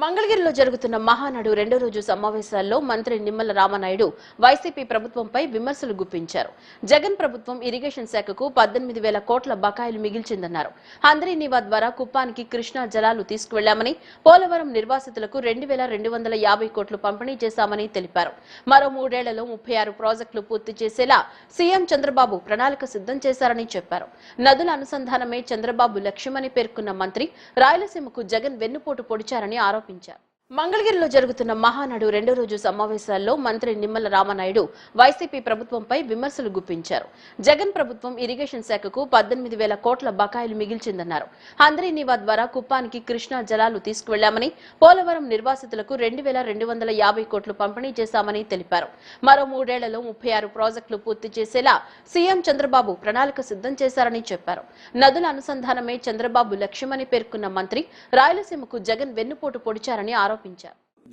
మంగళగిరిలో జరుగుతున్న మహానాడు రెండో రోజు సమావేశాల్లో మంత్రి నిమ్మల రామనాయుడు వైసీపీ ప్రభుత్వంపై విమర్శలు గుప్పించారు. జగన్ ప్రభుత్వం ఇరిగేషన్ శాఖకు 18,000 కోట్ల బకాయిలు మిగిల్చిందన్నారు. హంద్రీనీవా ద్వారా కుప్పానికి కృష్ణా జలాలు తీసుకువెళ్లామని, పోలవరం నిర్వాసితులకు 2,250 కోట్లు పంపిణీ చేశామని తెలిపారు. మరో 3 ఏళ్లలో 36 ప్రాజెక్టులు పూర్తి చేసేలా సీఎం చంద్రబాబు ప్రణాళిక సిద్ధం చేశారని చెప్పారు. నదుల అనుసంధానమే చంద్రబాబు లక్ష్యమని పేర్కొన్న మంత్రి రాయలసీమకు జగన్ వెన్నుపోటు పొడిచారని ఆరోపించారు. మంగళగిరిలో జరుగుతున్న మహానాడు రెండో రోజు సమావేశాల్లో మంత్రి నిమ్మల రామనాయుడు వైసీపీ ప్రభుత్వంపై విమర్శలు గుప్పించారు. జగన్ ప్రభుత్వం ఇరిగేషన్ శాఖకు 18,000 కోట్ల బకాయిలు మిగిల్చిందన్నారు. హంద్రీనీవా ద్వారా కుప్పానికి కృష్ణా జలాలు తీసుకువెళ్లామని, పోలవరం నిర్వాసితులకు 2,250 కోట్లు పంపిణీ చేశామని తెలిపారు. మరో 3 ఏళ్లలో 36 ప్రాజెక్టులు పూర్తి చేసేలా సీఎం చంద్రబాబు ప్రణాళిక సిద్ధం చేశారని చెప్పారు. నదుల అనుసంధానమే చంద్రబాబు లక్ష్యమని పేర్కొన్న మంత్రి రాయలసీమకు జగన్ వెన్నుపోటు పొడిచారని ఆరోపించారు.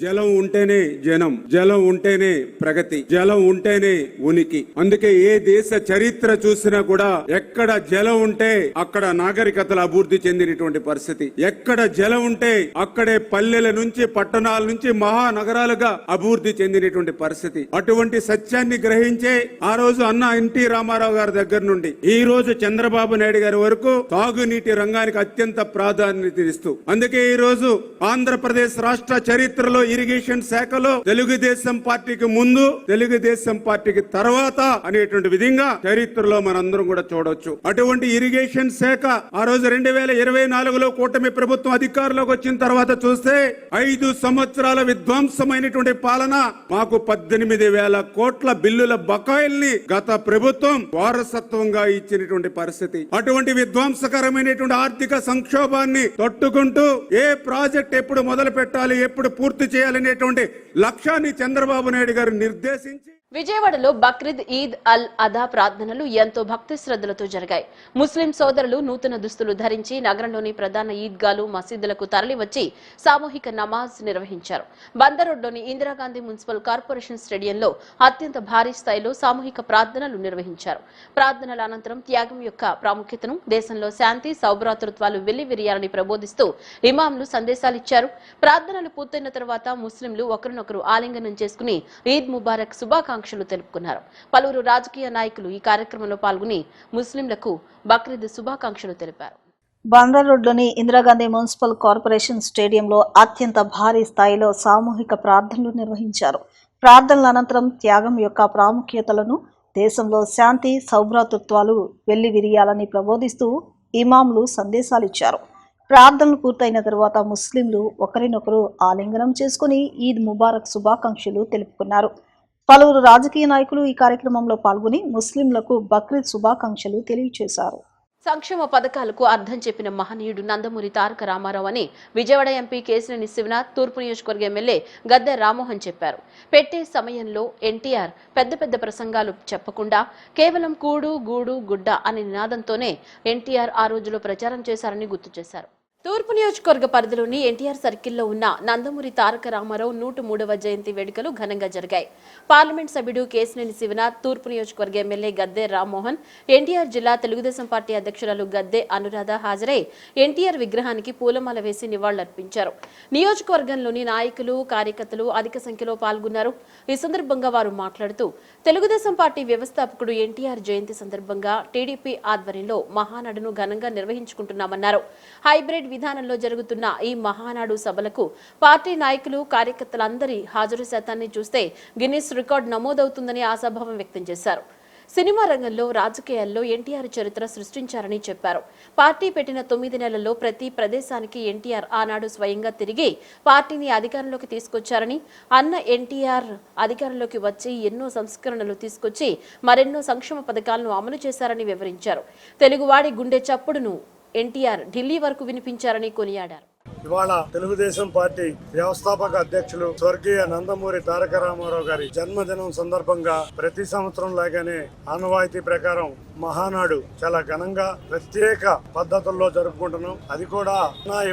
జలం ఉంటేనే జనం, జలం ఉంటేనే ప్రగతి, జలం ఉంటేనే ఉనికి. అందుకే ఏ దేశ చరిత్ర చూసినా కూడా ఎక్కడ జలం ఉంటే అక్కడ నాగరికతలు అభివృద్ధి చెందినటువంటి పరిస్థితి, ఎక్కడ జలం ఉంటే అక్కడే పల్లెల నుంచి పట్టణాల నుంచి మహానగరాలుగా అభివృద్ధి చెందినటువంటి పరిస్థితి. అటువంటి సత్యాన్ని గ్రహించే ఆ రోజు అన్న ఎన్టీ రామారావు గారి దగ్గర నుండి ఈ రోజు చంద్రబాబు నాయుడు గారి వరకు తాగునీటి రంగానికి అత్యంత ప్రాధాన్యత ఇస్తూ, అందుకే ఈ రోజు ఆంధ్రప్రదేశ్ రాష్ట్ర చరిత్రలో ఇరిగేషన్ శాఖలో తెలుగుదేశం పార్టీకి ముందు, తెలుగుదేశం పార్టీకి తర్వాత అనేటువంటి విధంగా చరిత్రలో మనందరం కూడా చూడొచ్చు. అటువంటి ఇరిగేషన్ శాఖ ఆ రోజు 2024లో కూటమి ప్రభుత్వం అధికారంలోకి వచ్చిన తర్వాత చూస్తే 5 సంవత్సరాల విధ్వంసమైనటువంటి పాలన, మాకు 18,000 కోట్ల బిల్లుల బకాయిల్ని గత ప్రభుత్వం వారసత్వంగా ఇచ్చినటువంటి పరిస్థితి. అటువంటి విధ్వంసకరమైనటువంటి ఆర్థిక సంక్షోభాన్ని తట్టుకుంటూ ఏ ప్రాజెక్ట్ ఎప్పుడు మొదలు పెట్టాలి, ఎప్పుడు పూర్తి చేయాలనేటువంటి లక్ష్యాన్ని చంద్రబాబు నాయుడు గారు నిర్దేశించి విజయవాడలో బక్రీద్, ఈద్ అల్ అదా ప్రార్థనలు ఎంతో భక్తి శ్రద్ధలతో జరిగాయి. ముస్లిం సోదరులు నూతన దుస్తులు ధరించి నగరంలోని ప్రధాన ఈద్గాలు, మసీదులకు తరలివచ్చి సామూహిక నమాజ్ నిర్వహించారు. బందరోడ్లోని ఇందిరాగాంధీ మున్సిపల్ కార్పొరేషన్ స్టేడియంలో అత్యంత భారీ స్థాయిలో సామూహిక ప్రార్థనలు నిర్వహించారు. ప్రార్థనల అనంతరం త్యాగం యొక్క ప్రాముఖ్యతను, దేశంలో శాంతి సౌభ్రాతృత్వాలు వెల్లివిరియాలని ప్రబోధిస్తూ ఇమాంలు సందేశాలిచ్చారు. ప్రార్థనలు పూర్తయిన తర్వాత ముస్లింలు ఒకరినొకరు ఆలింగనం చేసుకుని ఈద్ ముబారక్ శుభాకాంక్షలు తెలుపుకున్నారు. పలువురు రాజకీయ నాయకులు ఈ కార్యక్రమంలో పాల్గొని ముస్లింలకు బక్రీద్ శుభాకాంక్షలు తెలిపారు. బందర్ రోడ్లోని ఇందిరాగాంధీ మున్సిపల్ కార్పొరేషన్ స్టేడియంలో అత్యంత భారీ స్థాయిలో సామూహిక ప్రార్థనలు నిర్వహించారు. ప్రార్థనల అనంతరం త్యాగం యొక్క ప్రాముఖ్యతలను, దేశంలో శాంతి సౌభ్రాతృత్వాలు వెల్లివిరియాలని ప్రబోధిస్తూ ఇమాంలు సందేశాలిచ్చారు. ప్రార్థనలు పూర్తయిన తరువాత ముస్లింలు ఒకరినొకరు ఆలింగనం చేసుకుని ఈద్ ముబారక్ శుభాకాంక్షలు తెలుపుకున్నారు. పలువురు రాజకీయ నాయకులు ఈ కార్యక్రమంలో పాల్గొని ముస్లింలకు బక్రీద్ శుభాకాంక్షలు తెలియజేశారు. సంక్షేమ పథకాలకు అర్థం చెప్పిన మహనీయుడు నందమూరి తారక రామారావు అని విజయవాడ ఎంపీ కేశినేని శివనాథ్, తూర్పు నియోజకవర్గ ఎమ్మెల్యే గద్దె రామ్మోహన్ చెప్పారు. పెట్టే సమయంలో ఎన్టీఆర్ పెద్ద పెద్ద ప్రసంగాలు చెప్పకుండా కేవలం కూడు గూడు గుడ్డ అనే నినాదంతోనే ఎన్టీఆర్ ఆ రోజులో ప్రచారం చేశారని గుర్తు చేశారు. తూర్పు నియోజకవర్గ పరిధిలోని ఎన్టీఆర్ సర్కిల్లో ఉన్న నందమూరి తారక రామారావు 103వ జయంతి వేడుకలు ఘనంగా జరిగాయి. పార్లమెంట్ సభ్యుడు కేశినేని శివనాథ్, తూర్పు నియోజకవర్గ ఎమ్మెల్యే గద్దె రామ్మోహన్, ఎన్టీఆర్ జిల్లా తెలుగుదేశం పార్టీ అధ్యక్షురాలు గద్దె అనురాధ హాజరై ఎన్టీఆర్ విగ్రహానికి పూలమాల వేసి నివాళులర్పించారు. నియోజకవర్గంలోని నాయకులు, కార్యకర్తలు అధిక సంఖ్యలో పాల్గొన్నారు. ఈ సందర్భంగా వారు మాట్లాడుతూ, తెలుగుదేశం పార్టీ వ్యవస్థాపకుడు ఎన్టీఆర్ జయంతి సందర్భంగా టీడీపీ ఆధ్వర్యంలో మహానాడును ఘనంగా నిర్వహించుకుంటున్నామన్నారు. హైబ్రిడ్ విధానంలో జరుగుతున్న ఈ మహానాడు సభలకు పార్టీ నాయకులు, కార్యకర్తలందరి హాజరు శాతాన్ని చూస్తే గిన్నిస్ రికార్డు నమోదవుతుందని ఆశాభావం వ్యక్తం చేశారు. సినిమా రంగంలో, రాజకీయాల్లో ఎన్టీఆర్ చరిత్ర సృష్టించారని చెప్పారు. పార్టీ పెట్టిన 9 నెలల్లో ప్రతి ప్రదేశానికి ఎన్టీఆర్ ఆనాడు స్వయంగా తిరిగి పార్టీని అధికారంలోకి తీసుకొచ్చారని, అన్న ఎన్టీఆర్ అధికారంలోకి వచ్చి ఎన్నో సంస్కరణలు తీసుకొచ్చి మరెన్నో సంక్షేమ పథకాలను అమలు చేశారని వివరించారు. తెలుగువాడి గుండె చప్పుడును ఎన్టీఆర్ ఢిల్లీ వరకు వినిపించారని కొనియాడారు. ఇవాళ తెలుగుదేశం పార్టీ వ్యవస్థాపక అధ్యక్షులు స్వర్గీయ నందమూరి తారక రామారావు గారి జన్మదినం సందర్భంగా ప్రతి సంవత్సరం లాగానే ఆనవాయితీ ప్రకారం మహానాడు చాలా ఘనంగా ప్రత్యేక పద్ధతుల్లో జరుపుకుంటున్నాం. అది కూడా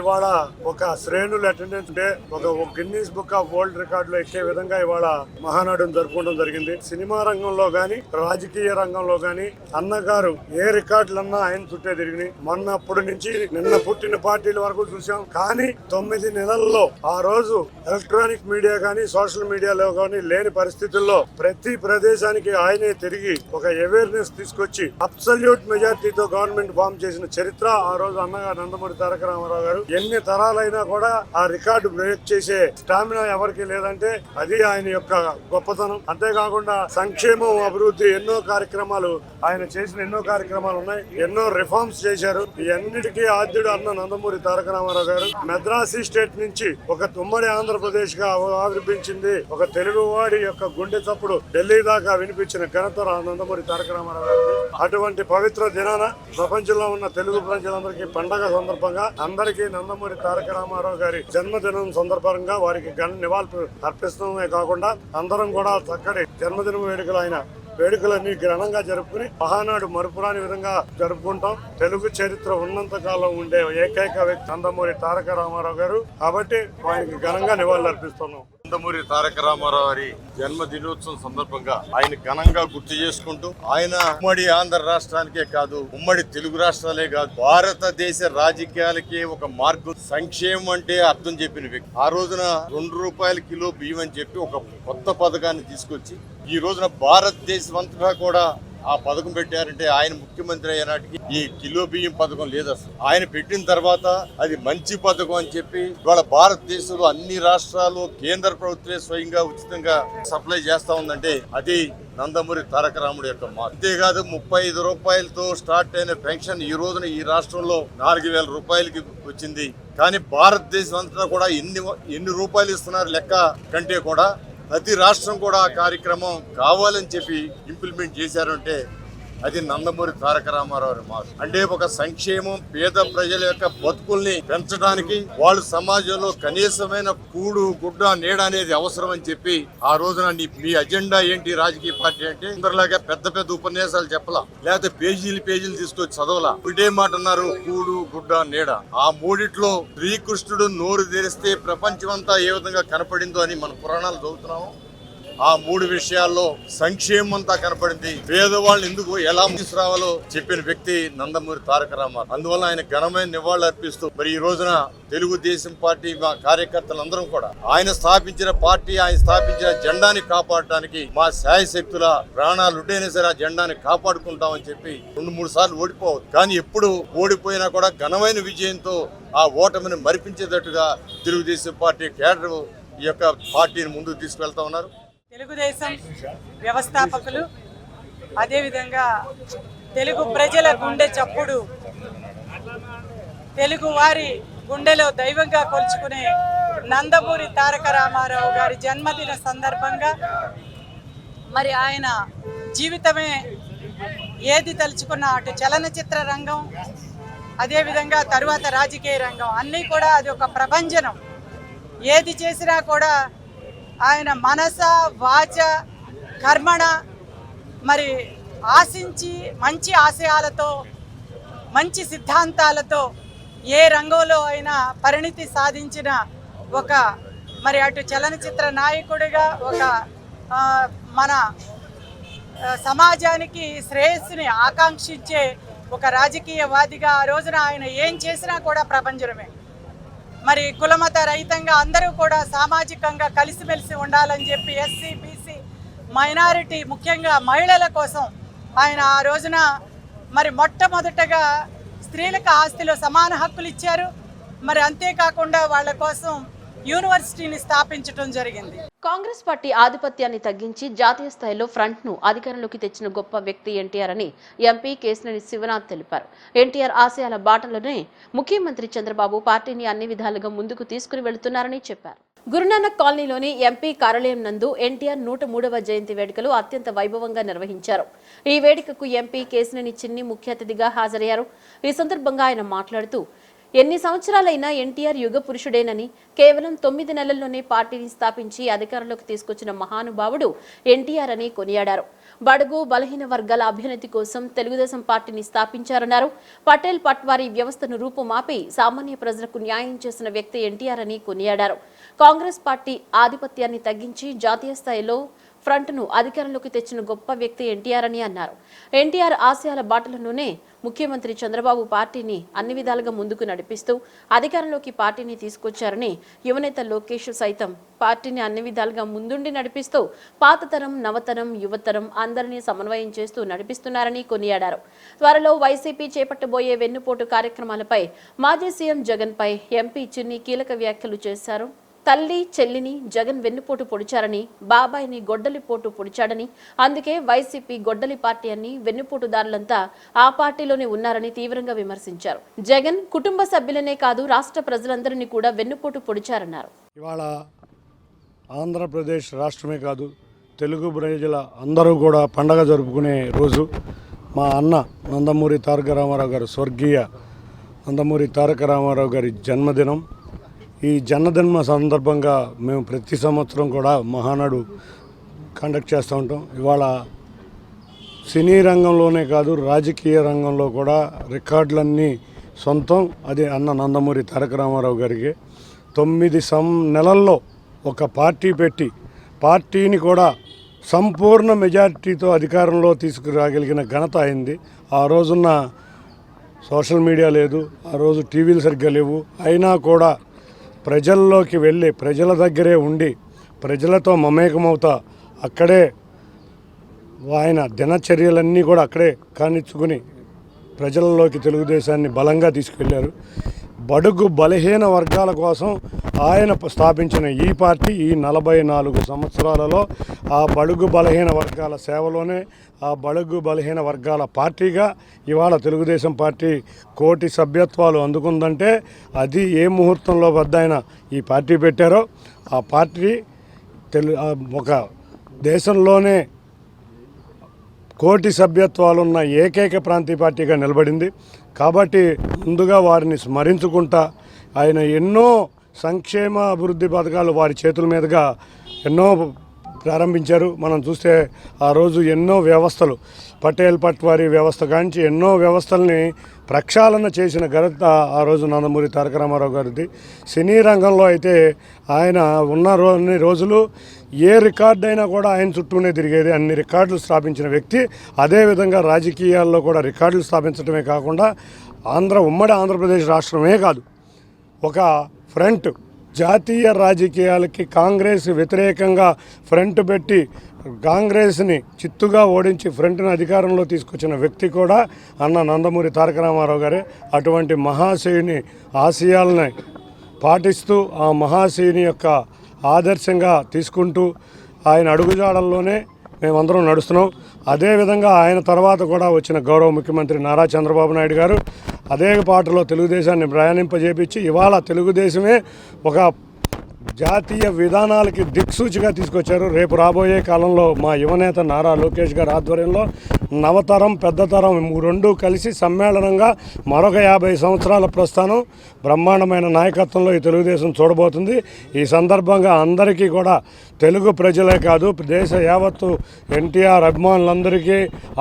ఇవాళ ఒక శ్రేణులు అటెండెన్స్ డే, ఒక గిన్నీస్ బుక్ ఆఫ్ వరల్డ్ రికార్డులో ఎక్కే విధంగా ఇవాళ మహానాడును జరుపుకోవడం జరిగింది. సినిమా రంగంలో గాని, రాజకీయ రంగంలో గాని అన్నగారు ఏ రికార్డులన్నా ఆయన చుట్టే తిరిగినాయి. మొన్నప్పటి నుంచి నిన్న పుట్టిన పార్టీల వరకు చూసాం. కానీ కానీ 9 నెలల్లో ఆ రోజు ఎలక్ట్రానిక్ మీడియా కానీ సోషల్ మీడియాలో కానీ లేని పరిస్థితుల్లో ప్రతి ప్రదేశానికి ఆయనే తిరిగి ఒక అవేర్నెస్ తీసుకొచ్చి అబ్సల్యూట్ మెజార్టీతో గవర్నమెంట్ ఫామ్ చేసిన చరిత్ర ఆ రోజు అన్నగా నందమూరి తారక రామారావు గారు. ఎన్ని తరాలైనా కూడా ఆ రికార్డు బ్రేక్ చేసే స్టామినా ఎవరికి లేదంటే అది ఆయన యొక్క గొప్పతనం. అంతేకాకుండా సంక్షేమం, అభివృద్ధి ఎన్నో కార్యక్రమాలు ఆయన చేసిన ఎన్నో కార్యక్రమాలు ఉన్నాయి. ఎన్నో రిఫార్మ్స్ చేశారు. ఇవన్నిటికీ ఆద్యుడు అన్న నందమూరి తారక రామారావు గారు మద్రాసి స్టేట్ నుంచి ఒక ఉమ్మడి ఆంధ్రప్రదేశ్ గా ఆవిర్భించింది. ఒక తెలుగువాడి యొక్క గుండె చప్పుడు ఢిల్లీ దాకా వినిపించిన ఘనత నందమూరి తారక రామారావు గారు. అటువంటి పవిత్ర దినాన ప్రపంచంలో ఉన్న తెలుగు ప్రజలందరికీ పండగ సందర్భంగా అందరికీ నందమూరి తారక రామారావు గారి జన్మదినం సందర్భంగా వారికి ఘన నివాళులు అర్పిస్తమే కాకుండా అందరం కూడా చక్కటి జన్మదిన వేడుకలు ఆయన వేడుకలన్నీ ఘనంగా జరుపుకుని మహానాడు మరుపురాని విధంగా జరుపుకుంటాం. తెలుగు చరిత్ర ఉన్నంత కాలం ఉండే ఏకైక వ్యక్తి నందమూరి తారక రామారావు గారు. కాబట్టి ఆయనకి ఘనంగా నివాళులు అర్పిస్తున్నాం. నందమూరి తారక రామారావు గారి జన్మదినోత్సవం సందర్భంగా ఆయన ఘనంగా గుర్తు చేసుకుంటూ ఆయన ఉమ్మడి ఆంధ్ర రాష్ట్రానికే కాదు, ఉమ్మడి తెలుగు రాష్ట్రాలే కాదు, భారతదేశ రాజకీయాలకే ఒక మార్గం, సంక్షేమం అంటే అర్థం చెప్పిన వ్యక్తి. ఆ రోజున ₹2 కిలో బియ్యం అని చెప్పి ఒక కొత్త పథకాన్ని తీసుకొచ్చి ఈ రోజున భారతదేశం అంతటా కూడా ఆ పథకం పెట్టారంటే ఆయన ముఖ్యమంత్రి అయినాటికి ఈ కిలో బియ్యం పథకం లేదు అసలు. ఆయన పెట్టిన తర్వాత అది మంచి పథకం అని చెప్పి ఇవాళ భారతదేశంలో అన్ని రాష్ట్రాలు కేంద్ర ప్రభుత్వమే స్వయంగా ఉచితంగా సప్లై చేస్తా ఉందంటే అది నందమూరి తారక రాముడు యొక్క మార్పు. అంతేకాదు ₹35తో స్టార్ట్ అయిన పెన్షన్ ఈ రోజున ఈ రాష్ట్రంలో ₹4000 వచ్చింది. కానీ భారతదేశం అంతా కూడా ఎన్ని రూపాయలు ఇస్తున్నారు లెక్క కంటే కూడా ప్రతి రాష్ట్రం కూడా ఆ కార్యక్రమం కావాలని చెప్పి ఇంప్లిమెంట్ చేశారంటే అది నందమూరి తారక రామారావు మార్పు. అంటే ఒక సంక్షేమం, పేద ప్రజల యొక్క బతుకుల్ని పెంచడానికి వాళ్ళు సమాజంలో కనీసమైన కూడు గుడ్డ నీడ అనేది అవసరం అని చెప్పి ఆ రోజున మీ అజెండా ఏంటి రాజకీయ పార్టీ అంటే అందరిలాగా పెద్ద పెద్ద ఉపన్యాసాలు చెప్పలా, లేకపోతే పేజీలు తీసుకొచ్చి చదవలా. ఒకటే మాట అన్నారు, కూడు గుడ్డ నీడ. ఆ మూడిట్లో శ్రీకృష్ణుడు నోరు తెరిస్తే ప్రపంచం అంతా ఏ విధంగా కనపడిందో అని మన పురాణాలు చదువుతున్నాము. ఆ 3 విషయాల్లో సంక్షేమం అంతా కనపడింది. పేదవాళ్ళని ఎందుకు ఎలా తీసుకురావాలో చెప్పిన వ్యక్తి నందమూరి తారక రామారావు. అందువల్ల ఆయన ఘనమైన నివాళులు అర్పిస్తూ మరి ఈ రోజున తెలుగుదేశం పార్టీ మా కార్యకర్తలందరం కూడా ఆయన స్థాపించిన పార్టీ, ఆయన స్థాపించిన జెండాని కాపాడటానికి మా శాయశక్తుల ప్రాణాలు ఉంటేనే సరే ఆ జెండాని కాపాడుకుంటామని చెప్పి 2-3 సార్లు ఓడిపోవద్దు. కానీ ఎప్పుడు ఓడిపోయినా కూడా ఘనమైన విజయంతో ఆ ఓటమిని మరిపించేటట్టుగా తెలుగుదేశం పార్టీ కేడర్ ఈ యొక్క పార్టీని ముందుకు తీసుకెళ్తా ఉన్నారు. తెలుగుదేశం వ్యవస్థాపకులు, అదేవిధంగా తెలుగు ప్రజల గుండె చప్పుడు, తెలుగు వారి గుండెలో దైవంగా కొలుచుకునే నందమూరి తారక రామారావు గారి జన్మదిన సందర్భంగా మరి ఆయన జీవితమే ఏది తలుచుకున్న అటు చలనచిత్ర రంగం, అదేవిధంగా తరువాత రాజకీయ రంగం అన్నీ కూడా అది ఒక ప్రభంజనం. ఏది చేసినా కూడా ఆయన మనస వాచ కర్మణ మరి ఆశించి మంచి ఆశయాలతో, మంచి సిద్ధాంతాలతో ఏ రంగంలో అయినా పరిణితి సాధించిన ఒక మరి అటు చలనచిత్ర నాయకుడిగా, ఒక మన సమాజానికి శ్రేయస్సుని ఆకాంక్షించే ఒక రాజకీయవాదిగా ఆ రోజున ఆయన ఏం చేసినా కూడా ప్రభంజనమే. మరి కులమత రహితంగా అందరూ కూడా సామాజికంగా కలిసిమెలిసి ఉండాలని చెప్పి ఎస్సీ, బీసీ, మైనారిటీ, ముఖ్యంగా మహిళల కోసం ఆయన ఆ రోజున మరి మొట్టమొదటగా స్త్రీలకు ఆస్తిలో సమాన హక్కులు ఇచ్చారు. మరి అంతేకాకుండా వాళ్ళ కోసం యూనివర్సిటీని స్థాపించడం జరిగింది. కాంగ్రెస్ పార్టీ ఆధిపత్యాన్ని తగ్గించి జాతీయ స్థాయిలో ఫ్రంట్ ను అధికారంలోకి తెచ్చిన గొప్ప వ్యక్తి ఎన్టీఆర్ అని ఎంపీ కేశినేని శివనాథ్ తెలిపారు. ఎన్టీఆర్ ఆశయాల బాటలోనే ముఖ్యమంత్రి చంద్రబాబు పార్టీని అన్ని విధాలుగా ముందుకు తీసుకుని వెళుతున్నారని చెప్పారు. గురునానక్ కాలనీలోని ఎంపీ కార్యాలయం నందు ఎన్టీఆర్ 103వ జయంతి వేడుకలు అత్యంత వైభవంగా నిర్వహించారు. ఈ వేడుకకు ఎంపీ కేశినేని చిన్ని ముఖ్య అతిథిగా హాజరయ్యారు. ఈ సందర్భంగా ఆయన మాట్లాడుతూ ఎన్ని సంవత్సరాలైనా ఎన్టీఆర్ యుగ పురుషుడేనని, కేవలం 9 నెలల్లోనే పార్టీని స్థాపించి అధికారంలోకి తీసుకొచ్చిన మహానుభావుడు ఎన్టీఆర్ అని కొనియాడారు. బడుగు బలహీన వర్గాల అభ్యున్నతి కోసం తెలుగుదేశం పార్టీని స్థాపించారన్నారు. పటేల్ పట్వారీ వ్యవస్థను రూపుమాపి సామాన్య ప్రజలకు న్యాయం చేసిన వ్యక్తి ఎన్టీఆర్ అని కొనియాడారు. కాంగ్రెస్ పార్టీ ఆధిపత్యాన్ని తగ్గించి జాతీయ స్థాయిలో ఫ్రంట్ను అధికారంలోకి తెచ్చిన గొప్ప వ్యక్తి ఎన్టీఆర్ అని అన్నారు. ఎన్టీఆర్ ఆశయాల బాటలోనే ముఖ్యమంత్రి చంద్రబాబు పార్టీని అన్ని విధాలుగా ముందుకు నడిపిస్తూ అధికారంలోకి పార్టీని తీసుకొచ్చారని యువనేత లోకేష్ సైతం పార్టీని అన్ని విధాలుగా ముందుండి నడిపిస్తూ పాతతరం, నవతరం, యువతరం అందరినీ సమన్వయం చేస్తూ నడిపిస్తున్నారని కొనియాడారు. త్వరలో వైసీపీ చేపట్టబోయే వెన్నుపోటు కార్యక్రమాలపై మాజీ సీఎం జగన్ పై ఎంపీ చిన్ని కీలక వ్యాఖ్యలు చేశారు. తల్లి చెల్లిని జగన్ వెన్నుపోటు పొడిచారని, బాబాయిని గొడ్డలిపోటు పొడిచాడని, అందుకే వైసీపీ గొడ్డలి పార్టీ అని వెన్నుపోటుదారులంతా ఆ పార్టీలోనే ఉన్నారని తీవ్రంగా విమర్శించారు. జగన్ కుటుంబ సభ్యులనే కాదు రాష్ట్ర ప్రజలందరినీ కూడా వెన్నుపోటు పొడిచారన్నారు. ఇవాళ ఆంధ్రప్రదేశ్ రాష్ట్రమే కాదు, తెలుగు ప్రజల అందరూ కూడా పండగ జరుపుకునే రోజు. మా అన్న నందమూరి తారక రామారావు గారు, స్వర్గీయ నందమూరి తారక రామారావు గారి జన్మదినం. ఈ జన్మదిన సందర్భంగా మేము ప్రతి సంవత్సరం కూడా మహానాడు కండక్ట్ చేస్తూ ఉంటాం. ఇవాళ సినీ రంగంలోనే కాదు, రాజకీయ రంగంలో కూడా రికార్డులన్నీ సొంతం. అది అన్న నందమూరి తారక రామారావు గారికి 9 నెలల్లో ఒక పార్టీ పెట్టి పార్టీని కూడా సంపూర్ణ మెజారిటీతో అధికారంలో తీసుకురాగలిగిన ఘనత అయింది. ఆ రోజున్న సోషల్ మీడియా లేదు, ఆ రోజు టీవీలు సరిగ్గా లేవు. అయినా కూడా ప్రజల్లోకి వెళ్ళి ప్రజల దగ్గరే ఉండి ప్రజలతో మమేకమవుతా అక్కడే ఆయన దినచర్యలన్నీ కూడా అక్కడే కానిచ్చుకుని ప్రజల్లోకి తెలుగుదేశాన్ని బలంగా తీసుకెళ్లారు. బడుగు బలహీన వర్గాల కోసం ఆయన స్థాపించిన ఈ పార్టీ ఈ 44 సంవత్సరాలలో ఆ బడుగు బలహీన వర్గాల సేవలోనే ఆ బడుగు బలహీన వర్గాల పార్టీగా ఇవాళ తెలుగుదేశం పార్టీ 1 కోటి సభ్యత్వాలు అందుకుందంటే అది ఏ ముహూర్తంలో ఆయన ఈ పార్టీ పెట్టారో ఆ పార్టీ ఒక దేశంలోనే 1 కోటి సభ్యత్వాలున్న ఏకైక ప్రాంతీయ పార్టీగా నిలబడింది. కాబట్టి ముందుగా వారిని స్మరించుకుంటా ఆయన ఎన్నో సంక్షేమ అభివృద్ధి పథకాలు వారి చేతుల మీదుగా ఎన్నో ప్రారంభించారు. మనం చూస్తే ఆ రోజు ఎన్నో వ్యవస్థలు, పటేల్ పట్వారీ వ్యవస్థ కాంచి ఎన్నో వ్యవస్థల్ని ప్రక్షాళన చేసిన ఘనత ఆ రోజు నందమూరి తారక రామారావు గారిది. సినీ రంగంలో అయితే ఆయన ఉన్న రోజులు ఏ రికార్డు అయినా కూడా ఆయన చుట్టూనే తిరిగేది. అన్ని రికార్డులు స్థాపించిన వ్యక్తి. అదేవిధంగా రాజకీయాల్లో కూడా రికార్డులు స్థాపించడమే కాకుండా ఉమ్మడి ఆంధ్రప్రదేశ్ రాష్ట్రమే కాదు, ఒక ఫ్రంట్ జాతీయ రాజకీయాలకి కాంగ్రెస్ వ్యతిరేకంగా ఫ్రంట్ పెట్టి కాంగ్రెస్ని చిత్తుగా ఓడించి ఫ్రంట్ని అధికారంలో తీసుకొచ్చిన వ్యక్తి కూడా అన్న నందమూరి తారక రామారావు గారే. అటువంటి మహాశయుని ఆశయాలని పాటిస్తూ ఆ మహాశయుని యొక్క ఆదర్శంగా తీసుకుంటూ ఆయన అడుగుజాడల్లోనే మేమందరం నడుస్తున్నాం. అదేవిధంగా ఆయన తర్వాత కూడా వచ్చిన గౌరవ ముఖ్యమంత్రి నారా చంద్రబాబు నాయుడు గారు అదే పాటలో తెలుగుదేశాన్ని ప్రయాణింపజేపించి ఇవాళ తెలుగుదేశమే ఒక జాతీయ విధానాలకి దిక్సూచిగా తీసుకొచ్చారు. రేపు రాబోయే కాలంలో మా యువనేత నారా లోకేష్ గారి ఆధ్వర్యంలో నవతరం పెద్దతరం రెండూ కలిసి సమ్మేళనంగా మరొక 50 సంవత్సరాల ప్రస్థానం బ్రహ్మాండమైన నాయకత్వంలో ఈ తెలుగుదేశం చూడబోతుంది. ఈ సందర్భంగా అందరికీ కూడా తెలుగు ప్రజలే కాదు దేశ యావత్తు ఎన్టీఆర్ అభిమానులందరికీ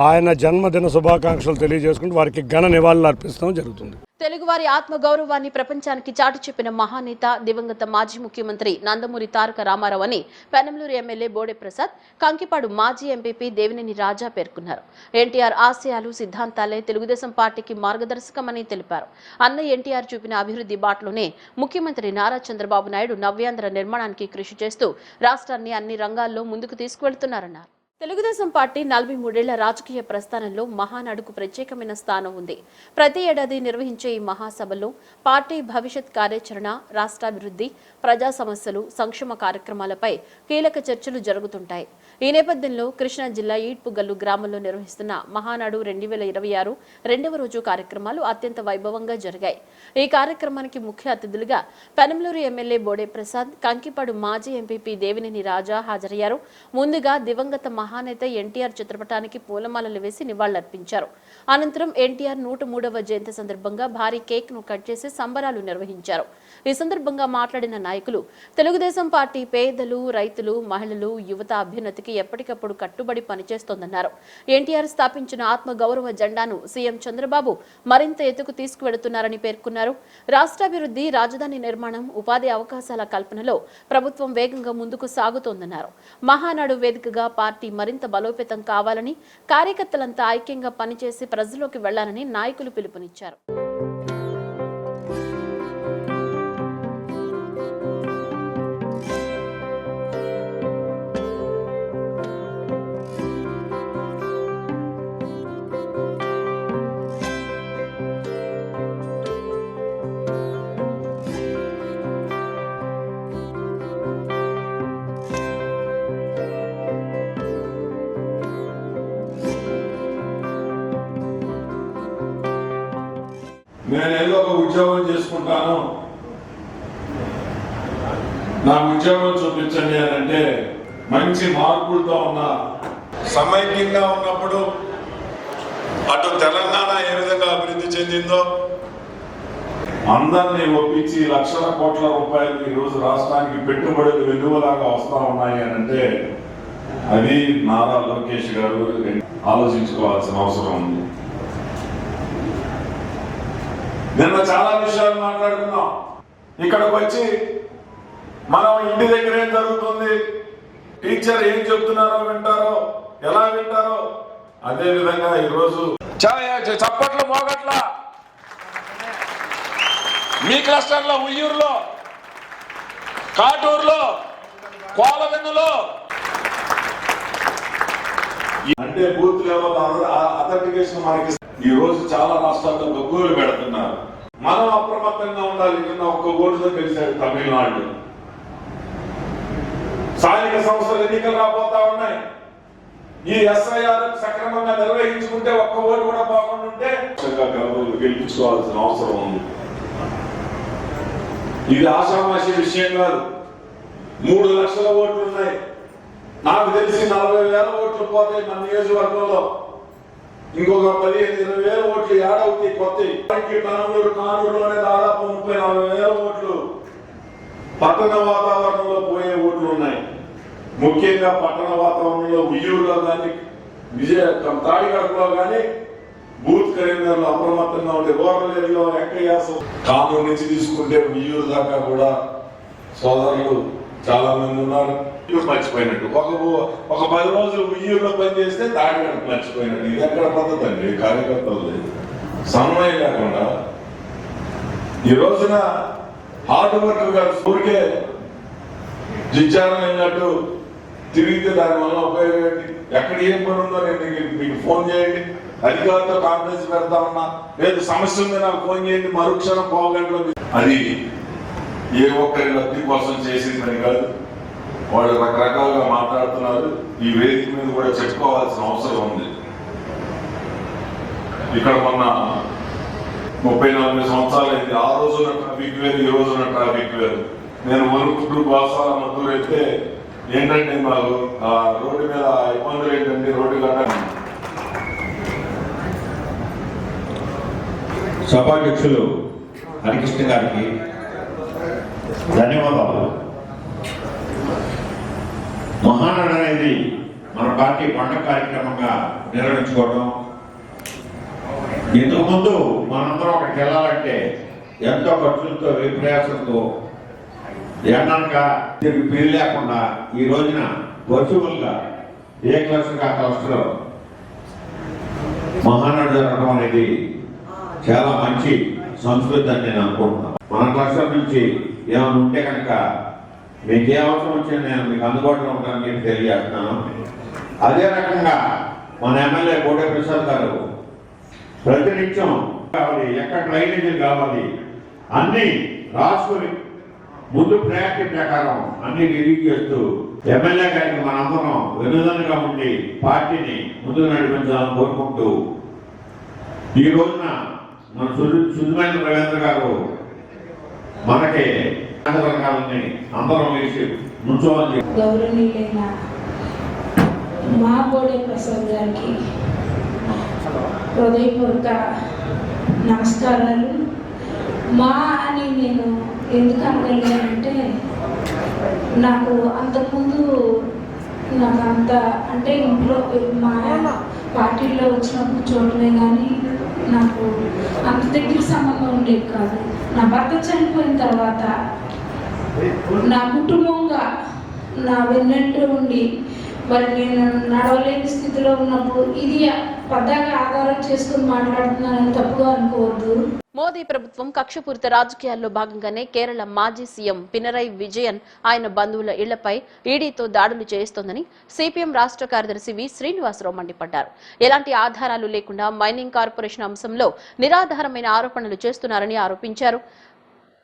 ఆయన జన్మదిన శుభాకాంక్షలు తెలియజేసుకుంటూ వారికి ఘన నివాళులు అర్పిస్తాం జరుగుతుంది. తెలుగువారి ఆత్మగౌరవాన్ని ప్రపంచానికి చాటి చెప్పిన మహానేత దివంగత మాజీ ముఖ్యమంత్రి నందమూరి తారక రామారావు అని పెనంలూరు ఎమ్మెల్యే బోడే ప్రసాద్, కంకిపాడు మాజీ ఎంపీపీ దేవినేని రాజా పేర్కొన్నారు. ఎన్టీఆర్ ఆశయాలు సిద్ధాంతాలే తెలుగుదేశం పార్టీకి మార్గదర్శకమని తెలిపారు. అన్న ఎన్టీఆర్ చూపిన అభివృద్ధి బాటలోనే ముఖ్యమంత్రి నారా చంద్రబాబు నాయుడు నవ్యాంధ్ర నిర్మాణానికి కృషి చేస్తూ రాష్ట్రాన్ని అన్ని రంగాల్లో ముందుకు తీసుకువెళ్తున్నారన్నారు. తెలుగుదేశం పార్టీ 43 ఏళ్ల రాజకీయ ప్రస్థానంలో మహానాడుకు ప్రత్యేకమైన స్థానం ఉంది. ప్రతి ఏడాది నిర్వహించే ఈ మహాసభలో పార్టీ భవిష్యత్ కార్యాచరణ, రాష్ట్రాభివృద్ధి, ప్రజా సమస్యలు, సంక్షేమ కార్యక్రమాలపై కీలక చర్చలు జరుగుతుంటాయి. ఈ నేపథ్యంలో కృష్ణా జిల్లా ఈడ్పుగల్లు గ్రామంలో నిర్వహిస్తున్న మహానాడు 2026 రెండవ రోజు కార్యక్రమాలు అత్యంత వైభవంగా జరిగాయి. ఈ కార్యక్రమానికి ముఖ్య అతిథులుగా పెనంలూరు ఎమ్మెల్యే బోడే ప్రసాద్, కంకిపాడు మాజీ ఎంపీపీ దేవినేని రాజా హాజరయ్యారు. ముందుగా దివంగత మహానేత ఎన్టీఆర్ చిత్రపటానికి పూలమాలలు వేసి నివాళులర్పించారు. అనంతరం ఎన్టీఆర్ 103వ జయంతి సందర్భంగా భారీ కేక్ ను కట్ చేసి సంబరాలు నిర్వహించారు. ఈ సందర్భంగా మాట్లాడిన నాయకులు, తెలుగుదేశం పార్టీ పేదలు, రైతులు, మహిళలు, యువత అభ్యున్నతికి ఎప్పటికప్పుడు కట్టుబడి పనిచేస్తోందన్నారు. ఎన్టీఆర్ స్థాపించిన ఆత్మ గౌరవ జెండాను సీఎం చంద్రబాబు మరింత ఎత్తుకు తీసుకువెడుతున్నారని పేర్కొన్నారు. రాష్ట్రాభివృద్ధి, రాజధాని నిర్మాణం, ఉపాధి అవకాశాల కల్పనలో ప్రభుత్వం వేగంగా ముందుకు సాగుతోందన్నారు. మహానాడు వేదికగా పార్టీ మరింత బలోపేతం కావాలని, కార్యకర్తలంతా ఐక్యంగా పనిచేసి ప్రజల్లోకి వెళ్లాలని నాయకులు పిలుపునిచ్చారు. నేను ఏదో ఒక ఉద్యోగం చేసుకుంటాను, నా ఉద్యోగం చూపించండి అని అంటే మంచి మార్పులతో ఉన్న సమైక్యంగా ఉన్నప్పుడు అటు తెలంగాణ ఏ విధంగా అభివృద్ధి చెందిందో అందరినీ ఒప్పించి లక్షల కోట్ల రూపాయలు ఈరోజు రాష్ట్రానికి పెట్టుబడులు వెలువలాగా వస్తా ఉన్నాయి అని అంటే అది నారా లోకేష్ గారు ఆలోచించుకోవాల్సిన అవసరం ఉంది. నిన్న చాలా విషయాలు మాట్లాడుకున్నాం. ఇక్కడికి వచ్చి మనం ఇంటి దగ్గర ఏం జరుగుతుంది, టీచర్ ఏం చెప్తున్నారో వింటారో, ఎలా వింటారో అదే విధంగా ఈరోజు చప్పట్లు మోగట్ల మీ క్లస్టర్లో, ఉయ్యూరులో, కాటూరులో, కోలవెన్నులో అంటే బూత్ లెవెల్ అథెంటికేషన్ మనకి ఈ రోజు చాలా రాష్ట్రాల్లో గొగ్గోలు పెడుతున్నారు. మనం అప్రమత్తంగా ఉండాలి. నిన్న ఒక్క ఓటుతో గెలిచాడు తమిళనాడు. స్థానిక సంస్థల ఎన్నికలు రాబోతా ఉన్నాయి. ఈ ఎస్ఐఆర్ సక్రమంగా నిర్వహించుకుంటే ఒక్క ఓటు కూడా బాగుంటుంటే గెలిపించుకోవాల్సిన అవసరం ఉంది. ఇది ఆషామాషి విషయం కాదు. 3 లక్షల ఓట్లు ఉన్నాయి. నాకు తెలిసి 40,000 ఓట్లు పోతాయి మన నియోజకవర్గంలో. ఇంకొక 15-20,000 ఓట్లు ఏడవుతాయి కొత్తవి. బెంగళూరు, కానూరులోనే దాదాపు 30,000-40,000 ఓట్లు పట్టణ వాతావరణంలో పోయే ఓట్లు ఉన్నాయి. ముఖ్యంగా పట్టణ వాతావరణంలో ఉయ్యూరులో కానీ, తాడిగడపలో కానీ, బూత్ కరీంనగర్లో అప్రమత్తంగా ఉండే రూరల్ ఏరియాలో వెంకయ్యాసం, కానూరు నుంచి తీసుకుంటే ఉయ్యూరు దాకా కూడా సోదరులు చాలా మంది ఉన్నారు. మర్చిపోయినట్టు ఒక 10 రోజులు ఉయ్యూరులో పనిచేస్తే తాడిగడప మర్చిపోయినట్టు. ఇది ఎక్కడ పద్ధతి అండి? కార్యకర్తలు సమన్వయం లేకుండా ఈ రోజున హార్డ్ వర్క్ గారు ఊరికే జిచ్చారం అయినట్టు తిరిగితే దానివల్ల ఉపయోగం ఏంటి? ఎక్కడ ఏం పని ఉందో నేను మీకు ఫోన్ చేయండి, అధికారులతో కాన్ఫరెన్స్ పెడతా ఉన్నా, లేదు సమస్య ఉంది నాకు ఫోన్ చేయండి, మరుక్షణం పోగంటలో. అది ఏ ఒక్కరి లబ్ధి కోసం చేసిందని కాదు. వాళ్ళు రకరకాలుగా మాట్లాడుతున్నారు. ఈ వేదిక మీద కూడా చెప్పుకోవాల్సిన అవసరం ఉంది. ఇక్కడ మొన్న 30-40 సంవత్సరాలైంది. ఆ రోజున ట్రాఫిక్ వేరు, ఈ రోజున ట్రాఫిక్ వేరు. నేను వణుకుంటూ బాసాల మద్దూరు అయితే ఏంటంటే మాకు ఆ రోడ్డు మీద ఇబ్బందులు ఏంటంటే రోడ్డు కట్ట. సభాధ్యక్షులు హరికృష్ణ గారికి ధన్యవాదాలు. మహానాడు అనేది మన పార్టీ పండుగ కార్యక్రమంగా నిర్వహించుకోవడం. ఇంతకుముందు మనందరం అక్కడికి వెళ్ళాలంటే ఎంతో ఖర్చులతో, విప్రయాసంతో, ఎండనక తిరిగి పేరు లేకుండా ఈ రోజున వర్చువల్గా ఏ క్లస్టర్ ఆ క్లస్టర్ మహానాడు జరగడం అనేది చాలా మంచి సంస్కృతి అని నేను అనుకుంటున్నాను. మన క్లస్టర్ నుంచి ఏమైనా ఉంటే కనుక మీకు ఏ అవసరం వచ్చినా నేను మీకు అందుబాటులో ఉంటానని చెప్పి తెలియజేస్తున్నాను. అదే రకంగా మన ఎమ్మెల్యే కోటే ప్రసాద్ గారు ప్రతినిత్యం కావాలి, ఎక్కడ డ్రైనేజీలు కావాలి అన్ని రాసుకుని ముందు ప్రయారిటీ ప్రకారం అన్ని రిలీజ్ చేస్తూ ఎమ్మెల్యే గారికి మనందరం వెనుదన్నుగా ఉండి పార్టీని ముందుకు నడిపించాలని కోరుకుంటూ ఈ రోజున మన సుధీమేంద్ర రవీంద్ర గారు మనకి రంగాలని అందరం వేసి నుంచోవాలి. గౌరవనీయులైన మా బోడే ప్రసాద్ గారికి హృదయపూర్వక నమస్కారాలు. మా అని నేను ఎందుకు అనగలిగానంటే నాకు అంతకుముందు నాకు అంత అంటే ఇంట్లో మా పార్టీలో వచ్చినప్పుడు చూడటమే కానీ నాకు అంత దగ్గర సంబంధం ఉండేది కాదు. నా భర్త చనిపోయిన తర్వాత నా కుటుంబంగా నా వెన్నట్టు ఉండి మరి నేను నడవలేని స్థితిలో ఉన్నప్పుడు ఇది పద్దాగా ఆధారం చేసుకుని మాట్లాడుతున్నానని తప్పుగా అనుకోవద్దు. మోదీ ప్రభుత్వం కక్షపూరిత రాజకీయాల్లో భాగంగానే కేరళ మాజీ సీఎం పినరై విజయన్ ఆయన బంధువుల ఇళ్లపై ఈడీతో దాడులు చేస్తోందని సిపిఎం రాష్ట్ర కార్యదర్శి వి శ్రీనివాసరావు మండిపడ్డారు. ఎలాంటి ఆధారాలు లేకుండా మైనింగ్ కార్పొరేషన్ అంశంలో నిరాధారమైన ఆరోపణలు చేస్తున్నారని ఆరోపించారు.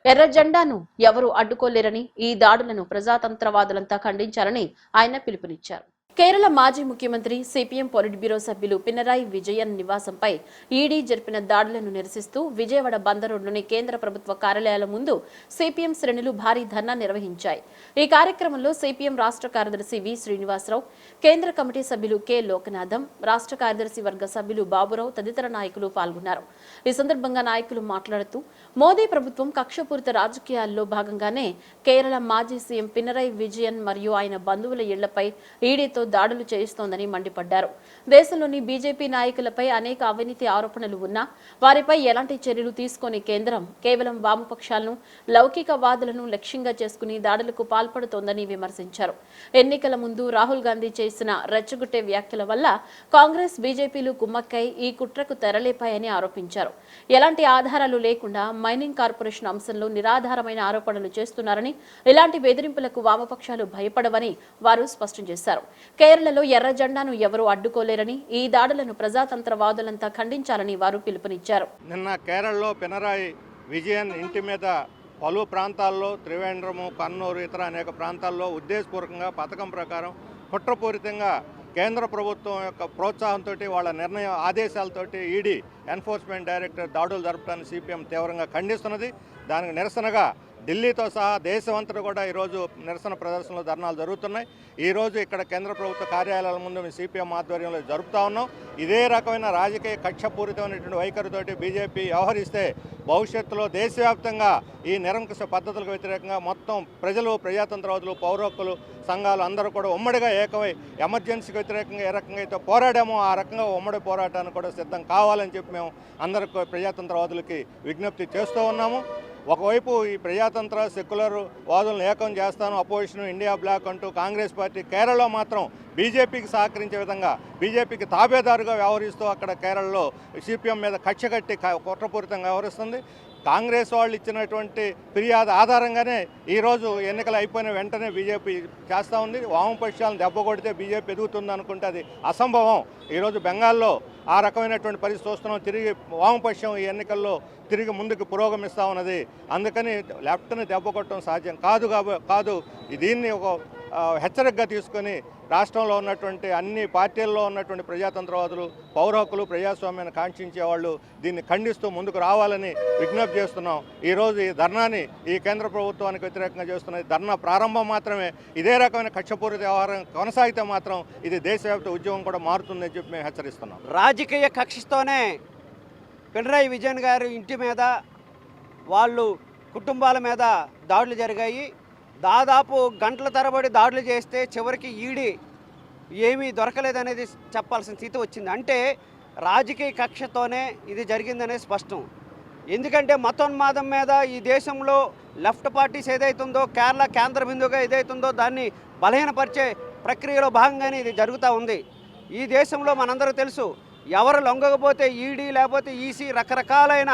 ఎర్ర జెండాను ఎవరూ అడ్డుకోలేరని, ఈ దాడులను ప్రజాతంత్రవాదులంతా ఖండించాలని ఆయన పిలుపునిచ్చారు. కేరళ మాజీ ముఖ్యమంత్రి సిపిఎం పొలిట్ బ్యూరో సభ్యులు పినరాయి విజయన్ నివాసంపై ఈడీ జరిపిన దాడులను నిరసిస్తూ విజయవాడ బందరోడ్లోని కేంద్ర ప్రభుత్వ కార్యాలయాల ముందు సిపిఎం శ్రేణులు భారీ ధర్నా నిర్వహించాయి. ఈ కార్యక్రమంలో సిపిఎం రాష్ట్ర కార్యదర్శి వి శ్రీనివాసరావు, కేంద్ర కమిటీ సభ్యులు కె లోకనాథం, రాష్ట్ర కార్యదర్శి వర్గ సభ్యులు బాబురావు తదితర నాయకులు పాల్గొన్నారు. ఈ సందర్భంగా నాయకులు మాట్లాడుతూ మోదీ ప్రభుత్వం కక్షపూరిత రాజకీయాల్లో భాగంగానే కేరళ మాజీ సీఎం పినరాయి విజయన్ మరియు ఆయన బంధువుల ఇళ్లపై ఈడీతో దాడులు చేయిస్తోందని మండిపడ్డారు. దేశంలోని బీజేపీ నాయకులపై అనేక అవినీతి ఆరోపణలు ఉన్నా వారిపై ఎలాంటి చర్యలు తీసుకొని కేంద్రం కేవలం వామపక్షాలను, లౌకికవాదులను లక్ష్యంగా చేసుకుని దాడులకు పాల్పడుతోందని విమర్శించారు. ఎన్నికల ముందు రాహుల్ గాంధీ చేసిన రెచ్చగొట్టే వ్యాఖ్యల వల్ల కాంగ్రెస్, బీజేపీలు కుమ్మక్కై ఈ కుట్రకు తెరలేపాయని ఆరోపించారు. ఎలాంటి ఆధారాలు లేకుండా మైనింగ్ కార్పొరేషన్ అంశంలో నిరాధారమైన ఆరోపణలు చేస్తున్నారని, ఇలాంటి బెదిరింపులకు వామపక్షాలు భయపడవని వారు స్పష్టం చేశారు. కేరళలో ఎర్ర జెండాను ఎవరూ అడ్డుకోలేరని, ఈ దాడులను ప్రజాతంత్రవాదులంతా ఖండించాలని వారు పిలుపునిచ్చారు. నిన్న కేరళలో పినరాయి విజయన్ ఇంటి మీద పలు ప్రాంతాల్లో త్రివేంద్రము, కన్నూరు, ఇతర అనేక ప్రాంతాల్లో ఉద్దేశపూర్వకంగా పథకం ప్రకారం కుట్రపూరితంగా కేంద్ర ప్రభుత్వం యొక్క ప్రోత్సాహంతో వాళ్ళ నిర్ణయం ఆదేశాలతోటి ఈడీ ఎన్ఫోర్స్మెంట్ డైరెక్టర్ దాడులు జరపడాన్ని సిపిఎం తీవ్రంగా ఖండిస్తున్నది. దానికి నిరసనగా ఢిల్లీతో సహా దేశమంతటా కూడా ఈరోజు నిరసన ప్రదర్శనలు, ధర్నాలు జరుగుతున్నాయి. ఈరోజు ఇక్కడ కేంద్ర ప్రభుత్వ కార్యాలయాల ముందు మేము సిపిఎం ఆధ్వర్యంలో జరుపుతా ఉన్నాం. ఇదే రకమైన రాజకీయ కక్షపూరితమైనటువంటి వైఖరితోటి బీజేపీ వ్యవహరిస్తే భవిష్యత్తులో దేశవ్యాప్తంగా ఈ నిరంకుశ పద్ధతులకు వ్యతిరేకంగా మొత్తం ప్రజలు, ప్రజాతంత్రవాదులు, పౌర హక్కులు సంఘాలు అందరూ కూడా ఉమ్మడిగా ఏకమై ఎమర్జెన్సీకి వ్యతిరేకంగా ఏ రకంగా అయితే పోరాడామో ఆ రకంగా ఉమ్మడి పోరాటానికి కూడా సిద్ధం కావాలని చెప్పి మేము అందరికీ ప్రజాతంత్రవాదులకి విజ్ఞప్తి చేస్తూ ఉన్నాము. ఒకవైపు ఈ ప్రజాతంత్ర సెక్యులర్ వాదులను ఏకం చేస్తాను, అపోజిషన్, ఇండియా బ్లాక్ అంటూ కాంగ్రెస్ పార్టీ కేరళలో మాత్రం బీజేపీకి సహకరించే విధంగా బీజేపీకి తాబేదారుగా వ్యవహరిస్తూ అక్కడ కేరళలో సిపిఎం మీద కక్ష కట్టి కుట్రపూరితంగా వ్యవహరిస్తుంది. కాంగ్రెస్ వాళ్ళు ఇచ్చినటువంటి ఫిర్యాదు ఆధారంగానే ఈరోజు ఎన్నికలు అయిపోయిన వెంటనే బీజేపీ చేస్తూ ఉంది. వామపక్షాలను దెబ్బ కొడితే బీజేపీ ఎదుగుతుంది అనుకుంటే అది అసంభవం. ఈరోజు బెంగాల్లో ఆ రకమైనటువంటి పరిస్థితి చూస్తున్నాం. తిరిగి వామపక్షం ఈ ఎన్నికల్లో తిరిగి ముందుకు పురోగమిస్తూ ఉన్నది. అందుకని లెఫ్ట్ని దెబ్బ కొట్టడం సాధ్యం కాదు. దీన్ని ఒక హెచ్చరికగా తీసుకొని రాష్ట్రంలో ఉన్నటువంటి అన్ని పార్టీల్లో ఉన్నటువంటి ప్రజాతంత్రవాదులు, పౌర హక్కులు, ప్రజాస్వామ్యాన్ని కాంక్షించే వాళ్ళు దీన్ని ఖండిస్తూ ముందుకు రావాలని విజ్ఞప్తి చేస్తున్నాం. ఈరోజు ఈ ధర్నాని ఈ కేంద్ర ప్రభుత్వానికి వ్యతిరేకంగా చేస్తున్నది ధర్నా ప్రారంభం మాత్రమే. ఇదే రకమైన కక్షపూరిత వ్యవహారం కొనసాగితే మాత్రం ఇది దేశవ్యాప్త ఉద్యమం కూడా మారుతుందని చెప్పి మేము హెచ్చరిస్తున్నాం. రాజకీయ కక్షతోనే పినరాయి విజయన్ గారి ఇంటి మీద, వాళ్ళు కుటుంబాల మీద దాడులు జరిగాయి. దాదాపు గంటల తరబడి దాడులు చేస్తే చివరికి ఈడీ ఏమీ దొరకలేదనేది చెప్పాల్సిన స్థితి వచ్చింది. అంటే రాజకీయ కక్షతోనే ఇది జరిగిందనేది స్పష్టం. ఎందుకంటే మతోన్మాదం మీద ఈ దేశంలో లెఫ్ట్ పార్టీస్ ఏదైతుందో, కేరళ కేంద్ర బిందువుగా ఏదైతుందో దాన్ని బలహీనపరిచే ప్రక్రియలో భాగంగానే ఇది జరుగుతూ ఉంది. ఈ దేశంలో మనందరూ తెలుసు, ఎవరు లొంగకపోతే ఈడీ లేకపోతే ఈసీ రకరకాలైన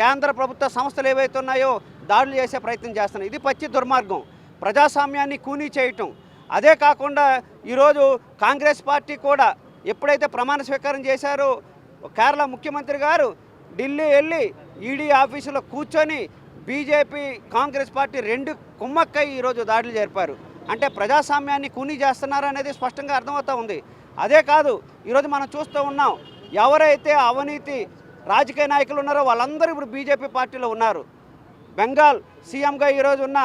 కేంద్ర ప్రభుత్వ సంస్థలు ఏవైతే ఉన్నాయో దాడులు చేసే ప్రయత్నం చేస్తున్నాయి. ఇది పచ్చి దుర్మార్గం, ప్రజాస్వామ్యాన్ని కూనీ చేయటం. అదే కాకుండా ఈరోజు కాంగ్రెస్ పార్టీ కూడా ఎప్పుడైతే ప్రమాణ స్వీకారం చేశారో కేరళ ముఖ్యమంత్రి గారు ఢిల్లీ వెళ్ళి ఈడీ ఆఫీసులో కూర్చొని బీజేపీ, కాంగ్రెస్ పార్టీ రెండు కుమ్మక్కై ఈరోజు దాడులు జరిపారు. అంటే ప్రజాస్వామ్యాన్ని కూనీ చేస్తున్నారు అనేది స్పష్టంగా అర్థమవుతూ ఉంది. అదే కాదు, ఈరోజు మనం చూస్తూ ఉన్నాం, ఎవరైతే అవినీతి రాజకీయ నాయకులు ఉన్నారో వాళ్ళందరూ ఇప్పుడు బీజేపీ పార్టీలో ఉన్నారు. బెంగాల్ సీఎంగా ఈరోజు ఉన్న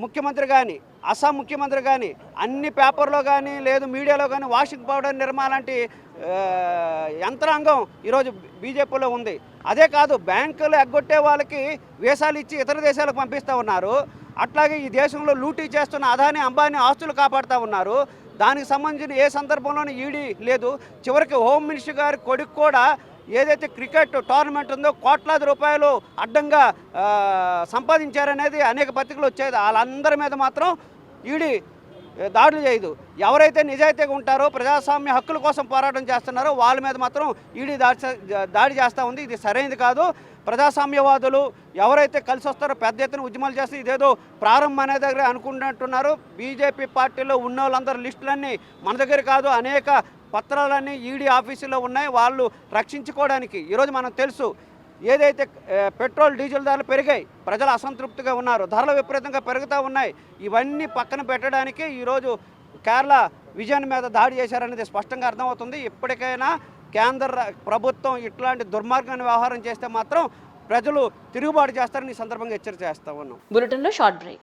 ముఖ్యమంత్రి కానీ, అస్సాం ముఖ్యమంత్రి కానీ అన్ని పేపర్లో కానీ లేదు మీడియాలో కానీ వాషింగ్ పౌడర్ నిర్మా లాంటి యంత్రాంగం ఈరోజు బీజేపీలో ఉంది. అదే కాదు, బ్యాంకులు ఎగ్గొట్టే వాళ్ళకి వీసాలు ఇచ్చి ఇతర దేశాలకు పంపిస్తూ ఉన్నారు. అట్లాగే ఈ దేశంలో లూటీ చేస్తున్న అదాని అంబానీ ఆస్తులు కాపాడుతూ ఉన్నారు. దానికి సంబంధించిన ఏ సందర్భంలోనూ ఈడీ లేదు. చివరికి హోమ్ మినిస్టర్ గారి కొడుకు కూడా ఏదైతే క్రికెట్ టోర్నమెంట్ ఉందో కోట్లాది రూపాయలు అడ్డంగా సంపాదించారనేది అనేక పత్రికలు వచ్చేది. వాళ్ళందరి మీద మాత్రం ఈడీ దాడులు చేయదు. ఎవరైతే నిజాయితీగా ఉంటారో ప్రజాస్వామ్య హక్కుల కోసం పోరాటం చేస్తున్నారో వాళ్ళ మీద మాత్రం ఈడీ దాడి చేస్తూ ఉంది. ఇది సరైనది కాదు. ప్రజాస్వామ్యవాదులు ఎవరైతే కలిసి వస్తారో పెద్ద ఎత్తున ఉద్యమాలు చేస్తే ఇదేదో ప్రారంభం అనే దగ్గర అనుకుంటున్నారు. బీజేపీ పార్టీలో ఉన్న వాళ్ళందరూ లిస్టులన్నీ మన దగ్గర కాదు, అనేక పత్రాలన్నీ ఈడీ ఆఫీసులో ఉన్నాయి. వాళ్ళు రక్షించుకోవడానికి ఈరోజు మనకు తెలుసు, ఏదైతే పెట్రోల్ డీజిల్ ధరలు పెరిగాయి, ప్రజలు అసంతృప్తిగా ఉన్నారు, ధరలు విపరీతంగా పెరుగుతూ ఉన్నాయి. ఇవన్నీ పక్కన పెట్టడానికి ఈరోజు కేరళ విజయన్ మీద దాడి చేశారనేది స్పష్టంగా అర్థమవుతుంది. ఇప్పటికైనా కేంద్ర ప్రభుత్వం ఇట్లాంటి దుర్మార్గాన్ని వ్యవహారం చేస్తే మాత్రం ప్రజలు తిరుగుబాటు చేస్తారని ఈ సందర్భంగా హెచ్చరిక చేస్తా ఉన్నాం. బులెటిన్లో షార్ట్ బ్రేక్.